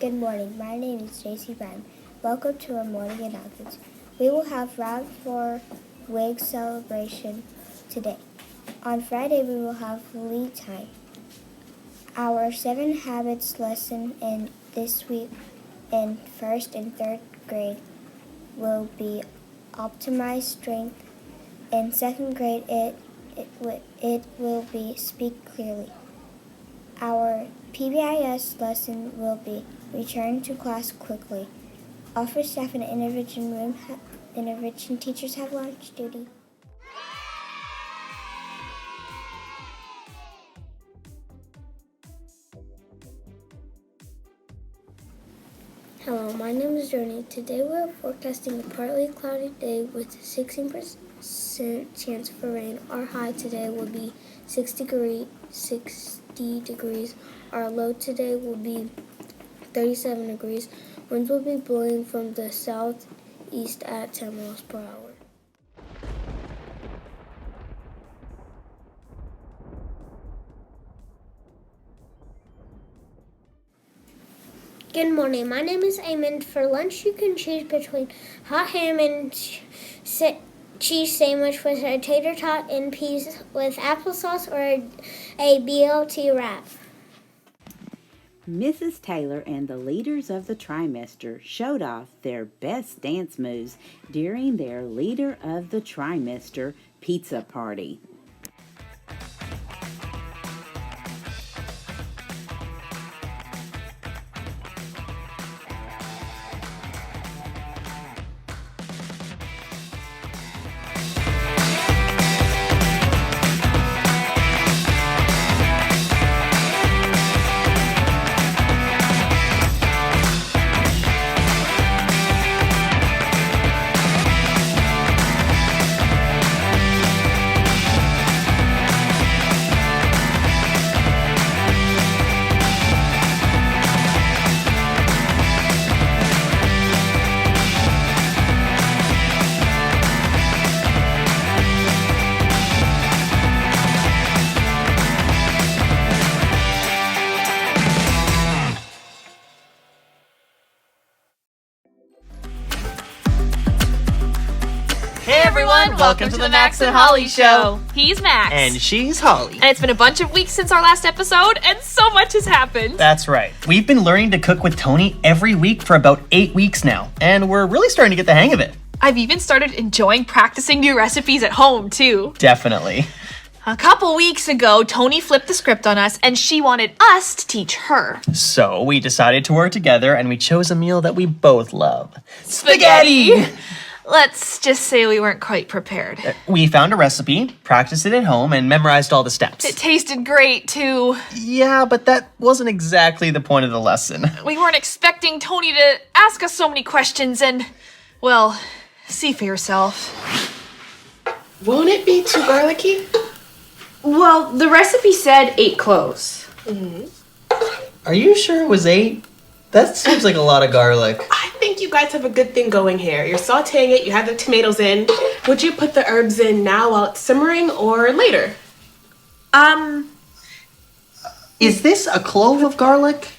Good morning. My name is JC Brown. Welcome to our morning announcements. We will have round 4 WIG celebration today. On Friday, we will have lead time. Our 7 habits lesson in this week in 1st and 3rd grade will be optimize strength. In 2nd grade, it will be speak clearly. Our PBIS lesson will be return to class quickly. Office staff and intervention teachers have lunch duty. Hello, my name is Joni. Today we're forecasting a partly cloudy day with a 16% chance for rain. Our high today will be 60 degrees. Our low today will be 37 degrees. Winds will be blowing from the southeast at 10 miles per hour. Good morning. My name is Eamon. For lunch, you can choose between hot ham and cheese sandwich with a tater tot and peas with applesauce or a BLT wrap. Mrs. Taylor and the leaders of the trimester showed off their best dance moves during their Leader of the Trimester pizza party. Hey everyone, welcome to the Max and Holly Show. He's Max. And she's Holly. And it's been a bunch of weeks since our last episode, and so much has happened. That's right. We've been learning to cook with Tony every week for about 8 weeks now, and we're really starting to get the hang of it. I've even started enjoying practicing new recipes at home, too. Definitely. A couple weeks ago, Tony flipped the script on us, and she wanted us to teach her. So we decided to work together, and we chose a meal that we both love. Spaghetti! Let's just say we weren't quite prepared. We found a recipe, practiced it at home, and memorized all the steps. It tasted great, too. Yeah, but that wasn't exactly the point of the lesson. We weren't expecting Tony to ask us so many questions, and, well, see for yourself. Won't it be too garlicky? Well, the recipe said 8 cloves. Are you sure it was 8? That seems like a lot of garlic. I think you guys have a good thing going here. You're sauteing it, you have the tomatoes in. Would you put the herbs in now while it's simmering or later? Is this a clove of garlic?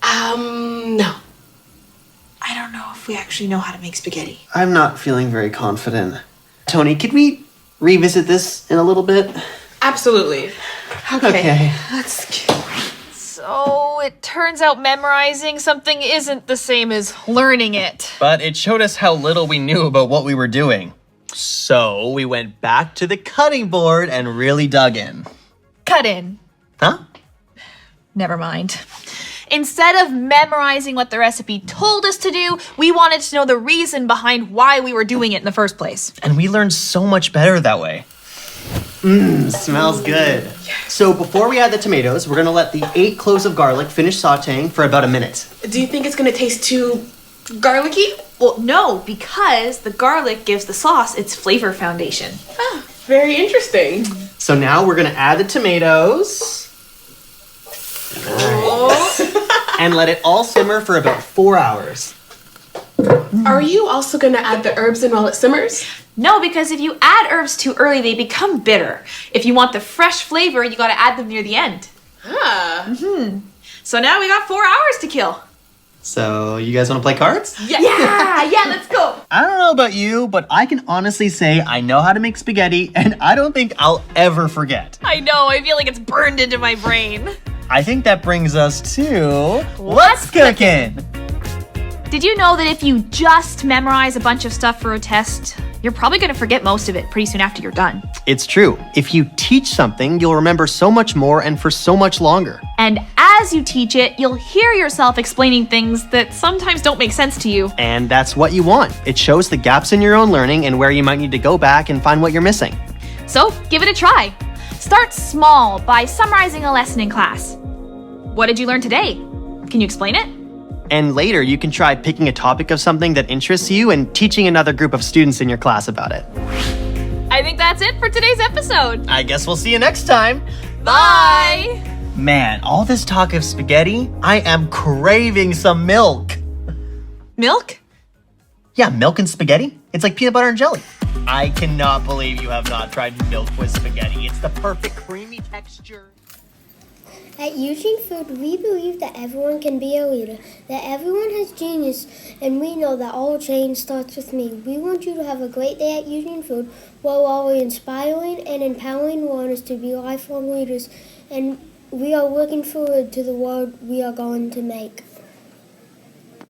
No. I don't know if we actually know how to make spaghetti. I'm not feeling very confident. Tony, could we revisit this in a little bit? Absolutely. Okay. So, it turns out memorizing something isn't the same as learning it. But it showed us how little we knew about what we were doing. So we went back to the cutting board and really dug in. Cut in. Huh? Never mind. Instead of memorizing what the recipe told us to do, we wanted to know the reason behind why we were doing it in the first place. And we learned so much better that way. Smells good. So before we add the tomatoes, we're gonna let the 8 cloves of garlic finish sauteing for about a minute. Do you think it's gonna taste too garlicky? Well, no, because the garlic gives the sauce its flavor foundation. Ah, very interesting. So now we're gonna add the tomatoes. And let it all simmer for about 4 hours. Are you also gonna add the herbs in while it simmers? No, because if you add herbs too early, they become bitter. If you want the fresh flavor, you gotta add them near the end. Ah. So now we got 4 hours to kill. So, you guys want to play cards? Yeah, let's go. I don't know about you, but I can honestly say I know how to make spaghetti, and I don't think I'll ever forget. I know, I feel like it's burned into my brain. I think that brings us to What's Cooking? Did you know that if you just memorize a bunch of stuff for a test, you're probably going to forget most of it pretty soon after you're done? It's true. If you teach something, you'll remember so much more and for so much longer. And as you teach it, you'll hear yourself explaining things that sometimes don't make sense to you. And that's what you want. It shows the gaps in your own learning and where you might need to go back and find what you're missing. So give it a try. Start small by summarizing a lesson in class. What did you learn today? Can you explain it? And later, you can try picking a topic of something that interests you and teaching another group of students in your class about it. I think that's it for today's episode. I guess we'll see you next time. Bye! Man, all this talk of spaghetti, I am craving some milk. Milk? Yeah, milk and spaghetti. It's like peanut butter and jelly. I cannot believe you have not tried milk with spaghetti. It's the perfect creamy texture. At Eugene Food, we believe that everyone can be a leader, that everyone has genius, and we know that all change starts with me. We want you to have a great day at Eugene Food while we're inspiring and empowering learners to be lifelong leaders, and we are looking forward to the world we are going to make.